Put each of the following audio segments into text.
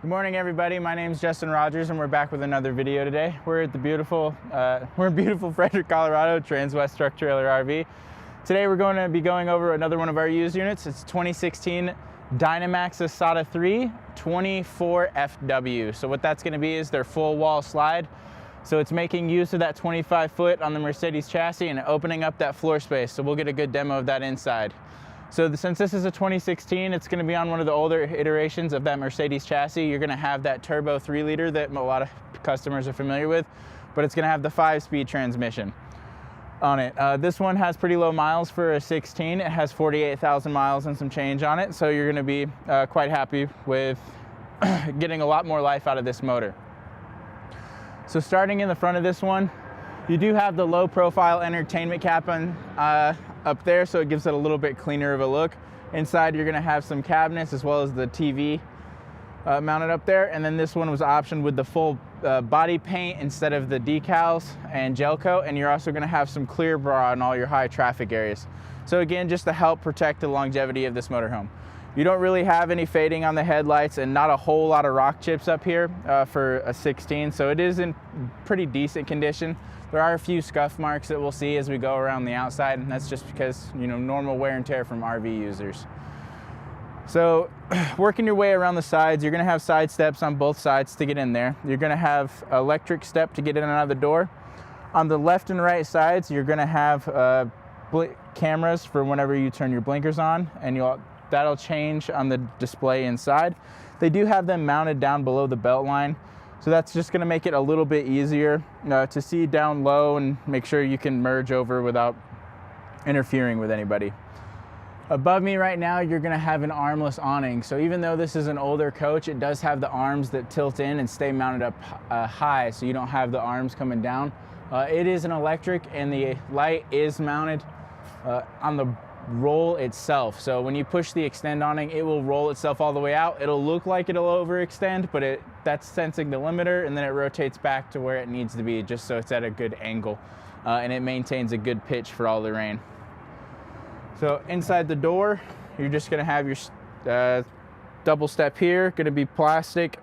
Good morning, everybody. My name is Justin Rogers, and we're back with another video today. We're at the beautiful, Frederick, Colorado, Transwest Truck Trailer RV. Today, we're going to be going over another one of our used units. It's 2016 Dynamax Isata 3 24FW. So what that's going to be is their full wall slide. So it's making use of that 25 foot on the Mercedes chassis and opening up that floor space. So we'll get a good demo of that inside. So since this is a 2016, it's going to be on one of the older iterations of that Mercedes chassis. You're going to have that turbo 3-liter that a lot of customers are familiar with, but it's going to have the 5-speed transmission on it. This one has pretty low miles for a 16. It has 48,000 miles and some change on it, so you're going to be quite happy with getting a lot more life out of this motor. So starting in the front of this one, you do have the low profile entertainment cap on up there, so it gives it a little bit cleaner of a look. Inside you're going to have some cabinets as well as the TV mounted up there, and then this one was optioned with the full body paint instead of the decals and gel coat, and you're also going to have some clear bra in all your high traffic areas. So again, just to help protect the longevity of this motorhome. You don't really have any fading on the headlights and not a whole lot of rock chips up here for a 16, so it is in pretty decent condition. There are a few scuff marks that we'll see as we go around the outside, and that's just because, you know, normal wear and tear from RV users. So working your way around the sides, you're going to have side steps on both sides to get in there. You're going to have electric step to get in and out of the door. On the left and right sides, you're going to have cameras for whenever you turn your blinkers on, and that'll change on the display inside. They do have them mounted down below the belt line, so that's just going to make it a little bit easier to see down low and make sure you can merge over without interfering with anybody. Above me right now, you're going to have an armless awning. So even though this is an older coach, it does have the arms that tilt in and stay mounted up high, so you don't have the arms coming down. It is an electric, and the light is mounted on the roll itself. So when you push the extend awning, it will roll itself all the way out. It'll look like it'll overextend, but that's sensing the limiter, and then it rotates back to where it needs to be, just so it's at a good angle, and it maintains a good pitch for all the rain. So inside the door, you're just going to have your double step here, going to be plastic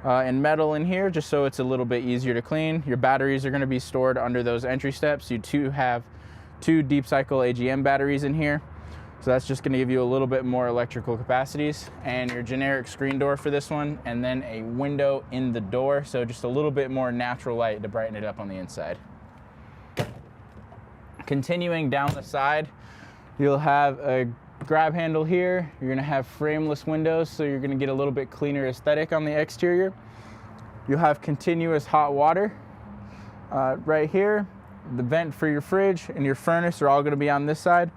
and metal in here, just so it's a little bit easier to clean. Your batteries are going to be stored under those entry steps. You do have 2 deep cycle AGM batteries in here, so that's just going to give you a little bit more electrical capacities, and your generic screen door for this one, and then a window in the door, so just a little bit more natural light to brighten it up on the inside. Continuing down the side, you'll have a grab handle here. You're going to have frameless windows, so you're going to get a little bit cleaner aesthetic on the exterior. You'll have continuous hot water right here. The vent for your fridge and your furnace are all going to be on this side.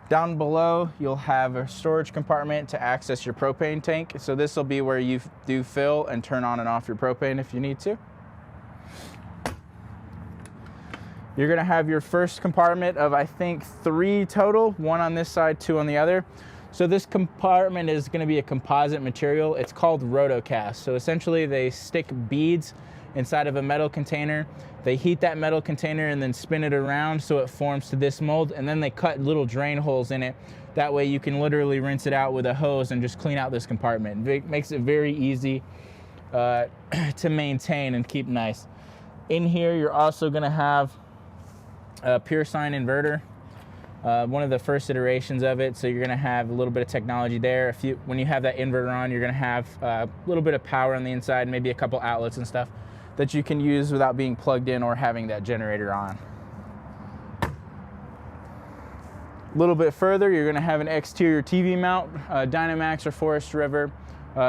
Down below, you'll have a storage compartment to access your propane tank. So this will be where you do fill and turn on and off your propane if you need to. You're going to have your first compartment of, I think, 3 total, 1 on this side, 2 on the other. So this compartment is going to be a composite material. It's called rotocast. So essentially they stick beads inside of a metal container. They heat that metal container and then spin it around so it forms to this mold, and then they cut little drain holes in it. That way you can literally rinse it out with a hose and just clean out this compartment. It makes it very easy to maintain and keep nice. In here, you're also going to have a pure sine inverter, one of the first iterations of it, so you're going to have a little bit of technology there. When you have that inverter on, you're going to have a little bit of power on the inside, maybe a couple outlets and stuff that you can use without being plugged in or having that generator on. A little bit further, you're going to have an exterior TV mount, Dynamax or Forest River.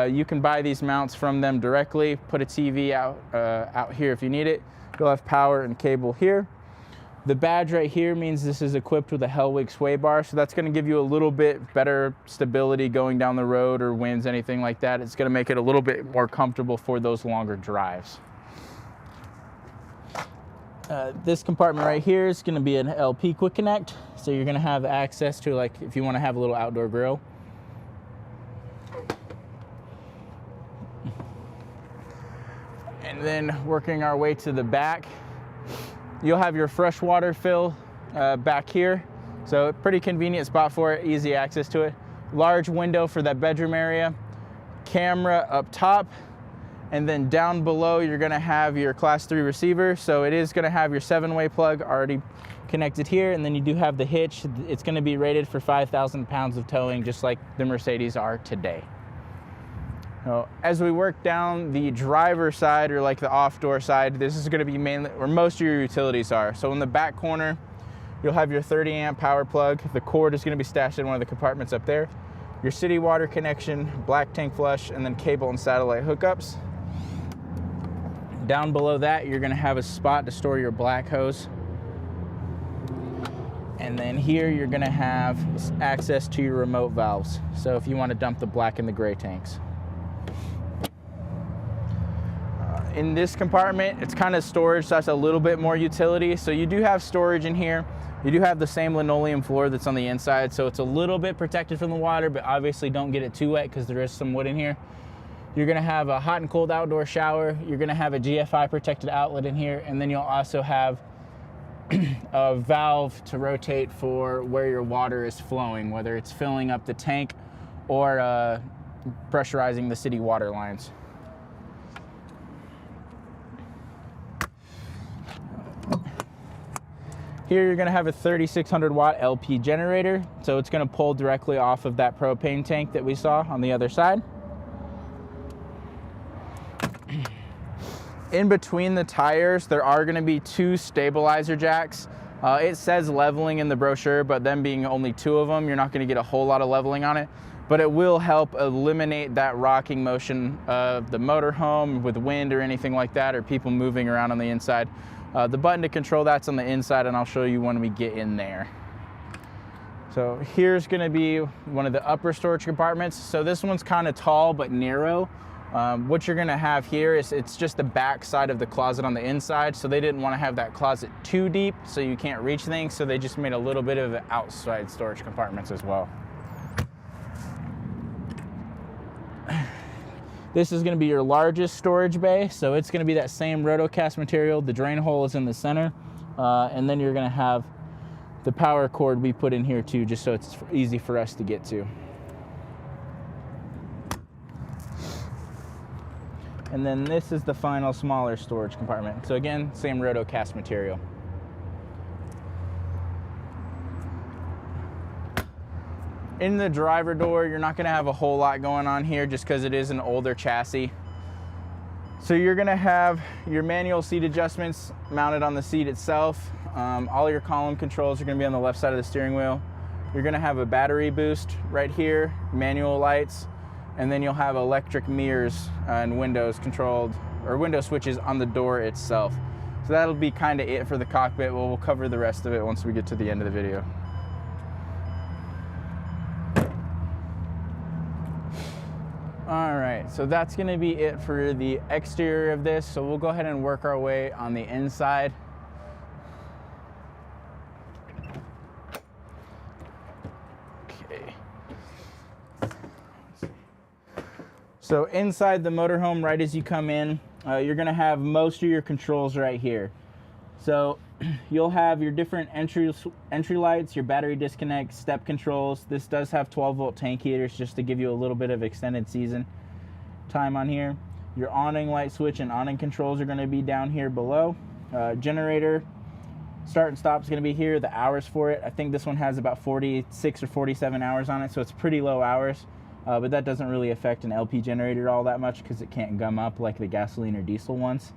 You can buy these mounts from them directly. Put a TV out here if you need it. You'll have power and cable here. The badge right here means this is equipped with a Hellwig sway bar, so that's going to give you a little bit better stability going down the road or winds, anything like that. It's going to make it a little bit more comfortable for those longer drives. This compartment right here is going to be an LP quick connect, so you're going to have access to, like, if you want to have a little outdoor grill. And then working our way to the back, you'll have your freshwater fill back here, so pretty convenient spot for it, easy access to it. Large window for that bedroom area. camera up top, and then down below you're gonna have your class 3 receiver. So it is gonna have your 7-way plug already connected here, and then you do have the hitch. It's gonna be rated for 5,000 pounds of towing, just like the Mercedes are today. So as we work down the driver side, or like the off-door side, this is gonna be mainly where most of your utilities are. So in the back corner, you'll have your 30 amp power plug. The cord is gonna be stashed in one of the compartments up there. Your city water connection, black tank flush, and then cable and satellite hookups. Down below that, you're gonna have a spot to store your black hose. And then here, you're gonna have access to your remote valves. So if you wanna dump the black and the gray tanks. In this compartment, it's kind of storage, so that's a little bit more utility. So you do have storage in here. You do have the same linoleum floor that's on the inside, so it's a little bit protected from the water, but obviously don't get it too wet because there is some wood in here. You're gonna have a hot and cold outdoor shower. You're gonna have a GFI protected outlet in here, and then you'll also have a valve to rotate for where your water is flowing, whether it's filling up the tank or pressurizing the city water lines. Here you're gonna have a 3,600 watt LP generator, so it's gonna pull directly off of that propane tank that we saw on the other side. In between the tires, there are gonna be 2 stabilizer jacks. It says leveling in the brochure, but them being only 2 of them, you're not gonna get a whole lot of leveling on it, but it will help eliminate that rocking motion of the motorhome with wind or anything like that, or people moving around on the inside. The button to control that's on the inside, and I'll show you when we get in there. So here's gonna be one of the upper storage compartments. So this one's kind of tall but narrow. What you're gonna have here is it's just the back side of the closet on the inside. So they didn't want to have that closet too deep so you can't reach things. So they just made a little bit of outside storage compartments as well. This is gonna be your largest storage bay. So it's gonna be that same rotocast material. The drain hole is in the center. And then you're gonna have the power cord we put in here too, just so it's easy for us to get to. And then this is the final smaller storage compartment. So again, same rotocast material. In the driver door, you're not gonna have a whole lot going on here just because it is an older chassis. So you're gonna have your manual seat adjustments mounted on the seat itself. All your column controls are gonna be on the left side of the steering wheel. You're gonna have a battery boost right here, manual lights, and then you'll have electric mirrors and windows controlled, or window switches on the door itself. So that'll be kind of it for the cockpit. We'll cover the rest of it once we get to the end of the video. All right, so that's gonna be it for the exterior of this. So we'll go ahead and work our way on the inside. Okay. So inside the motorhome, right as you come in, you're gonna have most of your controls right here. So you'll have your different entry lights, your battery disconnect, step controls. This does have 12-volt tank heaters just to give you a little bit of extended season time on here. Your awning light switch and awning controls are gonna be down here below. Generator, start and stop is gonna be here. The hours for it, I think this one has about 46 or 47 hours on it, so it's pretty low hours. But that doesn't really affect an LP generator all that much because it can't gum up like the gasoline or diesel ones.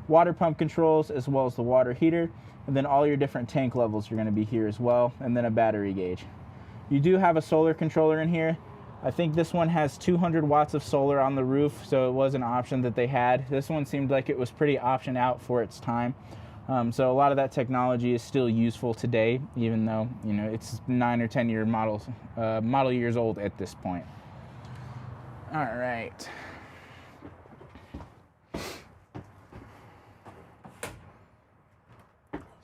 Water pump controls as well as the water heater, and then all your different tank levels are going to be here as well, and then a battery gauge. You do have a solar controller in here. I think this one has 200 watts of solar on the roof, so it was an option that they had. This one seemed like it was pretty optioned out for its time. So a lot of that technology is still useful today, even though, you know, it's 9 or 10 year model years old at this point. All right.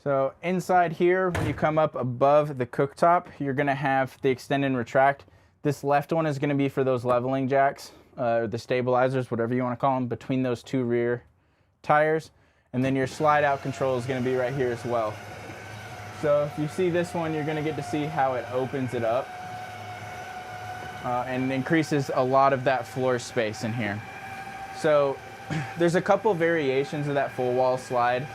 So inside here, when you come up above the cooktop, you're gonna have the extend and retract. This left one is gonna be for those leveling jacks, or the stabilizers, whatever you wanna call them, between those 2 rear tires. And then your slide out control is gonna be right here as well. So if you see this one, you're gonna get to see how it opens it up. and increases a lot of that floor space in here. So there's a couple variations of that full wall slide.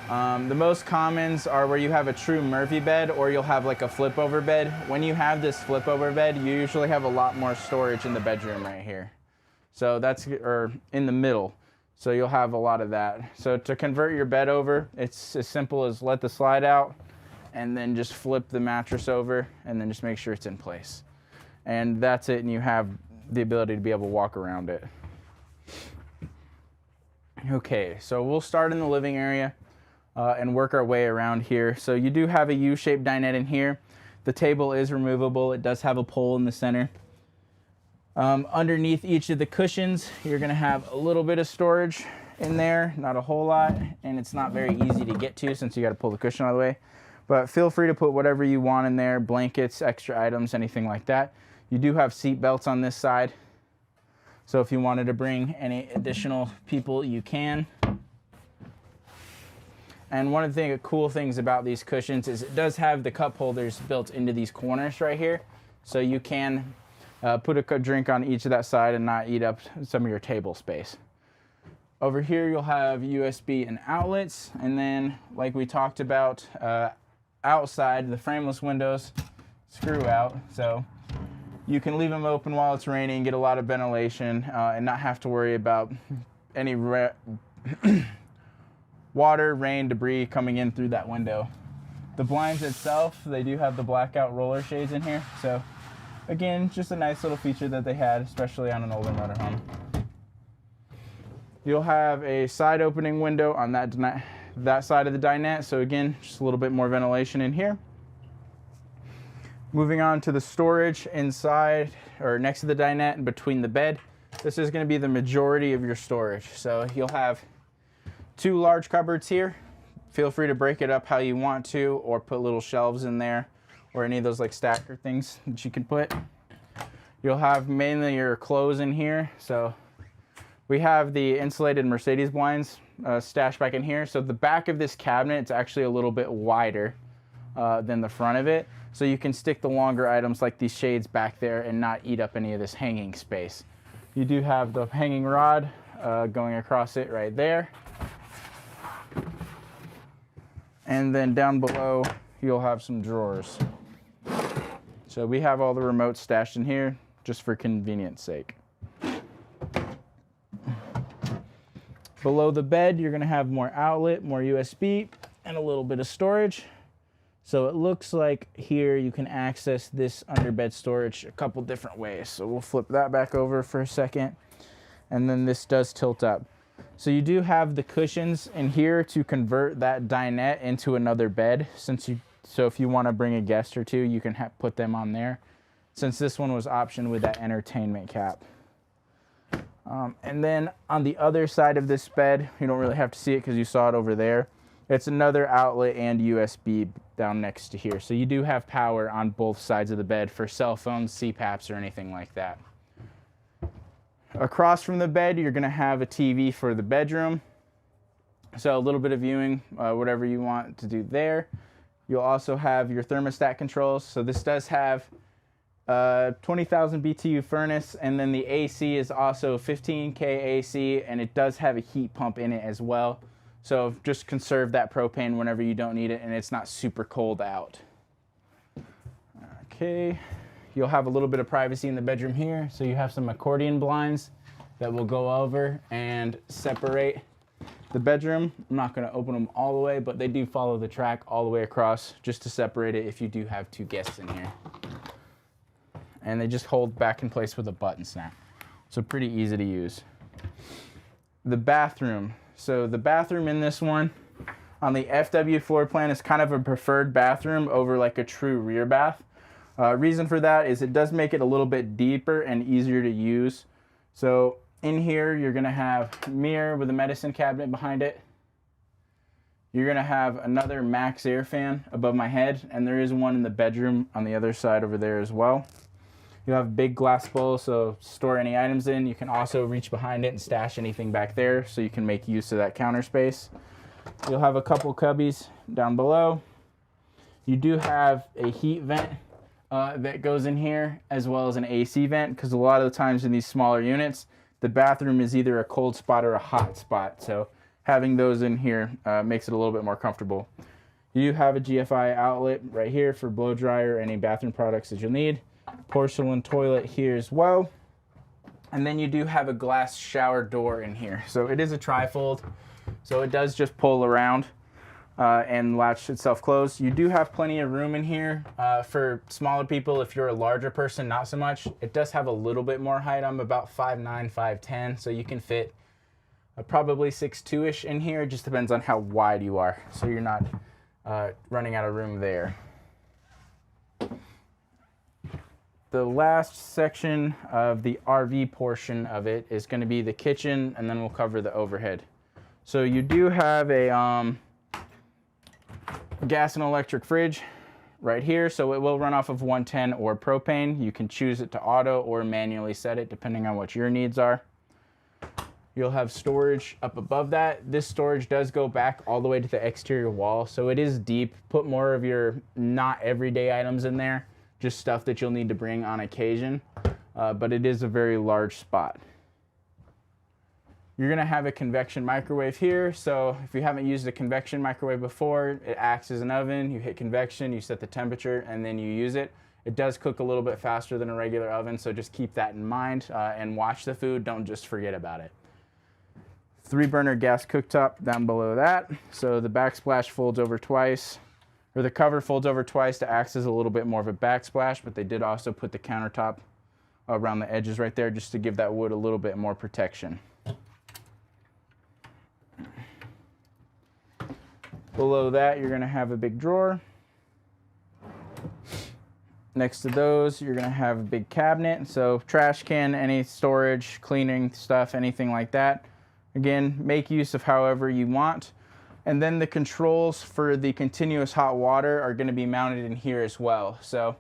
The most commons are where you have a true Murphy bed, or you'll have like a flip over bed. When you have this flip over bed, you usually have a lot more storage in the bedroom right here. So that's, or in the middle. So you'll have a lot of that. So to convert your bed over, it's as simple as let the slide out and then just flip the mattress over and then just make sure it's in place. And that's it, and you have the ability to be able to walk around it. Okay, so we'll start in the living area and work our way around here. So you do have a U-shaped dinette in here. The table is removable. It does have a pole in the center. Underneath each of the cushions, you're gonna have a little bit of storage in there, not a whole lot, and it's not very easy to get to since you gotta pull the cushion out of the way. But feel free to put whatever you want in there, blankets, extra items, anything like that. You do have seat belts on this side. So if you wanted to bring any additional people, you can. And one of the cool things about these cushions is it does have the cup holders built into these corners right here. So you can put a drink on each of that side and not eat up some of your table space. Over here you'll have USB and outlets, and then like we talked about, outside the frameless windows screw out, so you can leave them open while it's raining, get a lot of ventilation, and not have to worry about any water, rain, debris coming in through that window. The blinds itself, they do have the blackout roller shades in here, so again, just a nice little feature that they had, especially on an older motorhome. You'll have a side opening window on that side of the dinette, so again, just a little bit more ventilation in here. Moving on to the storage inside or next to the dinette and between the bed. This is going to be the majority of your storage. So you'll have 2 large cupboards here. Feel free to break it up how you want to, or put little shelves in there, or any of those like stacker things that you can put. You'll have mainly your clothes in here. So we have the insulated Mercedes blinds stashed back in here. So the back of this cabinet, it's actually a little bit wider than the front of it. So you can stick the longer items like these shades back there and not eat up any of this hanging space. You do have the hanging rod going across it right there. And then down below, you'll have some drawers. So we have all the remotes stashed in here just for convenience sake. Below the bed, you're gonna have more outlet, more USB, and a little bit of storage. So it looks like here you can access this underbed storage a couple different ways. So we'll flip that back over for a second. And then this does tilt up. So you do have the cushions in here to convert that dinette into another bed. So if you want to bring a guest or two, you can put them on there, since this one was optioned with that entertainment cap. And then on the other side of this bed, you don't really have to see it because you saw it over there. It's another outlet and USB down next to here. So you do have power on both sides of the bed for cell phones, CPAPs, or anything like that. Across from the bed, you're gonna have a TV for the bedroom. So a little bit of viewing, whatever you want to do there. You'll also have your thermostat controls. So this does have 20,000 BTU furnace, and then the AC is also 15K AC, and it does have a heat pump in it as well. So just conserve that propane whenever you don't need it and it's not super cold out. Okay, you'll have a little bit of privacy in the bedroom here. So you have some accordion blinds that will go over and separate the bedroom. I'm not gonna open them all the way, but they do follow the track all the way across just to separate it if you do have 2 guests in here. And they just hold back in place with a button snap. So pretty easy to use. The bathroom. So the bathroom in this one on the FW floor plan is kind of a preferred bathroom over like a true rear bath. Reason for that is it does make it a little bit deeper and easier to use. So in here, you're gonna have a mirror with a medicine cabinet behind it. You're gonna have another max air fan above my head, and there is one in the bedroom on the other side over there as well. You'll have a big glass bowl, so store any items in. You can also reach behind it and stash anything back there, so you can make use of that counter space. You'll have a couple cubbies down below. You do have a heat vent that goes in here, as well as an AC vent, because a lot of the times in these smaller units, the bathroom is either a cold spot or a hot spot. So having those in here makes it a little bit more comfortable. You have a GFI outlet right here for blow dryer, any bathroom products that you'll need. Porcelain toilet here as well. And then you do have a glass shower door in here. So it is a trifold, so it does just pull around and latch itself closed. You do have plenty of room in here for smaller people. If you're a larger person, not so much. It does have a little bit more height. I'm about 5'9", 5'10", so you can fit probably 6'2"-ish in here. It just depends on how wide you are, so you're not running out of room there. The last section of the RV portion of it is going to be the kitchen, and then we'll cover the overhead. So you do have a gas and electric fridge right here, so it will run off of 110 or propane. You can choose it to auto or manually set it depending on what your needs are. You'll have storage up above that. This storage does go back all the way to the exterior wall, so it is deep. Put more of your not everyday items in there, just stuff that you'll need to bring on occasion, but it is a very large spot. You're gonna have a convection microwave here, so if you haven't used a convection microwave before, it acts as an oven. You hit convection, you set the temperature, and then you use it. It does cook a little bit faster than a regular oven, so just keep that in mind and watch the food. Don't just forget about it. 3-burner gas cooktop down below that. So the backsplash folds over twice, or the cover folds over twice to act as a little bit more of a backsplash, but they did also put the countertop around the edges right there just to give that wood a little bit more protection. Below that, you're gonna have a big drawer. Next to those, you're gonna have a big cabinet. So trash can, any storage, cleaning stuff, anything like that. Again, make use of however you want. And then the controls for the continuous hot water are gonna be mounted in here as well. So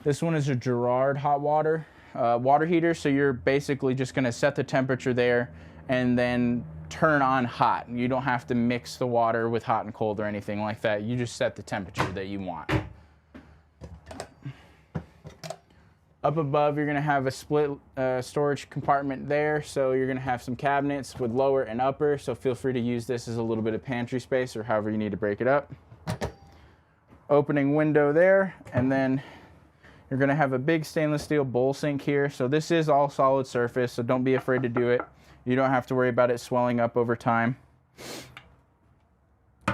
this one is a Girard hot water water heater. So you're basically just gonna set the temperature there and then turn on hot. You don't have to mix the water with hot and cold or anything like that. You just set the temperature that you want. Up above, you're gonna have a split storage compartment there. So you're gonna have some cabinets with lower and upper. So feel free to use this as a little bit of pantry space or however you need to break it up. Opening window there, and then you're gonna have a big stainless steel bowl sink here. So this is all solid surface, so don't be afraid to do it. You don't have to worry about it swelling up over time.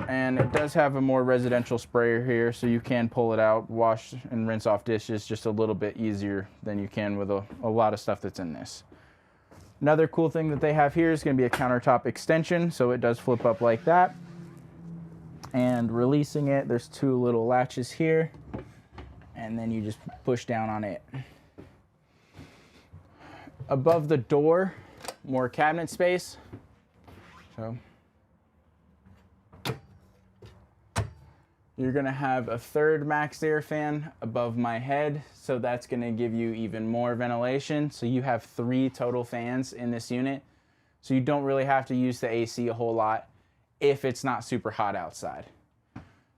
And it does have a more residential sprayer here, so you can pull it out, wash and rinse off dishes just a little bit easier than you can with a lot of stuff that's in this. Another cool thing that they have here is going to be a countertop extension, so it does flip up like that. And releasing it, there's 2 little latches here, and then you just push down on it. Above the door, more cabinet space. So you're gonna have a 3rd max air fan above my head, so that's gonna give you even more ventilation. So you have 3 total fans in this unit, so you don't really have to use the AC a whole lot if it's not super hot outside.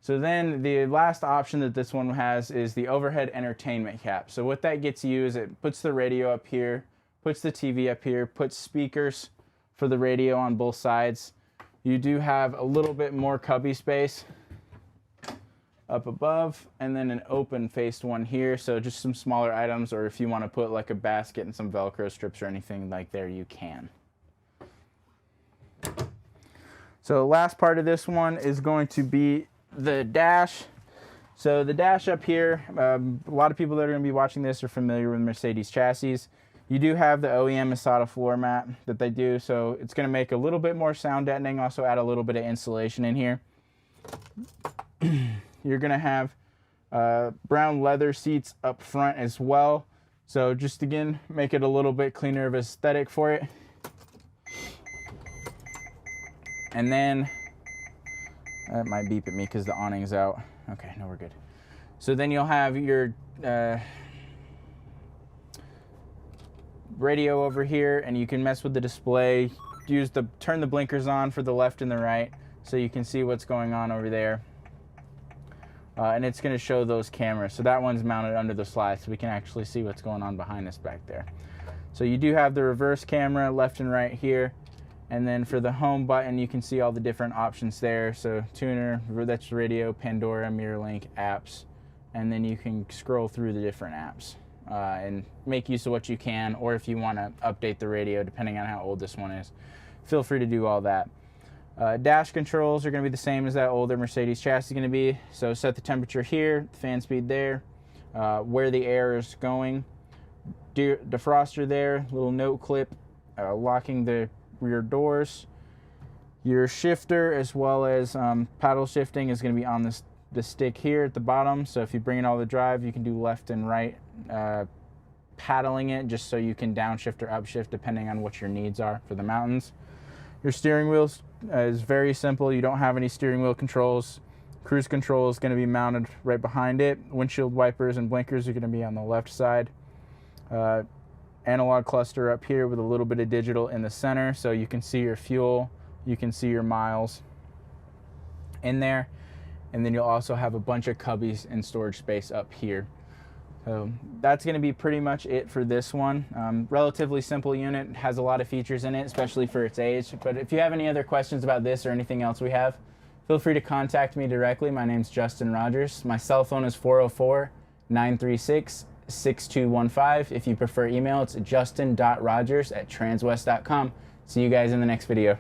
So then the last option that this one has is the overhead entertainment cap. So what that gets you is it puts the radio up here, puts the TV up here, puts speakers for the radio on both sides. You do have a little bit more cubby space up above, and then an open faced one here. So just some smaller items, or if you want to put like a basket and some Velcro strips or anything like there, you can. So the last part of this one is going to be the dash. So the dash up here, a lot of people that are going to be watching this are familiar with Mercedes chassis. You do have the OEM Isata floor mat that they do, so it's going to make a little bit more sound deadening, also add a little bit of insulation in here. You're going to have brown leather seats up front as well, so just again, make it a little bit cleaner of aesthetic for it. And then, that might beep at me because the awning's out. Okay, no, we're good. So then you'll have your radio over here, and you can mess with the display. Turn the blinkers on for the left and the right so you can see what's going on over there. and it's going to show those cameras. So that one's mounted under the slide, so we can actually see what's going on behind us back there. So you do have the reverse camera left and right here, and then for the home button you can see all the different options there. So tuner, that's radio, Pandora, MirrorLink, apps, and then you can scroll through the different apps and make use of what you can, or if you want to update the radio depending on how old this one is, feel free to do all that. Dash controls are going to be the same as that older Mercedes chassis is going to be. So set the temperature here, fan speed there, where the air is going, defroster there, little note clip, locking the rear doors. Your shifter as well as paddle shifting is going to be on the stick here at the bottom. So if you bring in all the drive, you can do left and right paddling it, just so you can downshift or upshift depending on what your needs are for the mountains. Your steering wheel is very simple. You don't have any steering wheel controls. Cruise control is going to be mounted right behind it. Windshield wipers and blinkers are going to be on the left side. Analog cluster up here with a little bit of digital in the center, so you can see your fuel, you can see your miles in there, and then you'll also have a bunch of cubbies and storage space up here. So that's going to be pretty much it for this one. Relatively simple unit, has a lot of features in it, especially for its age. But if you have any other questions about this or anything else we have, feel free to contact me directly. My name's Justin Rogers. My cell phone is 404-936-6215. If you prefer email, it's justin.rogers@transwest.com. See you guys in the next video.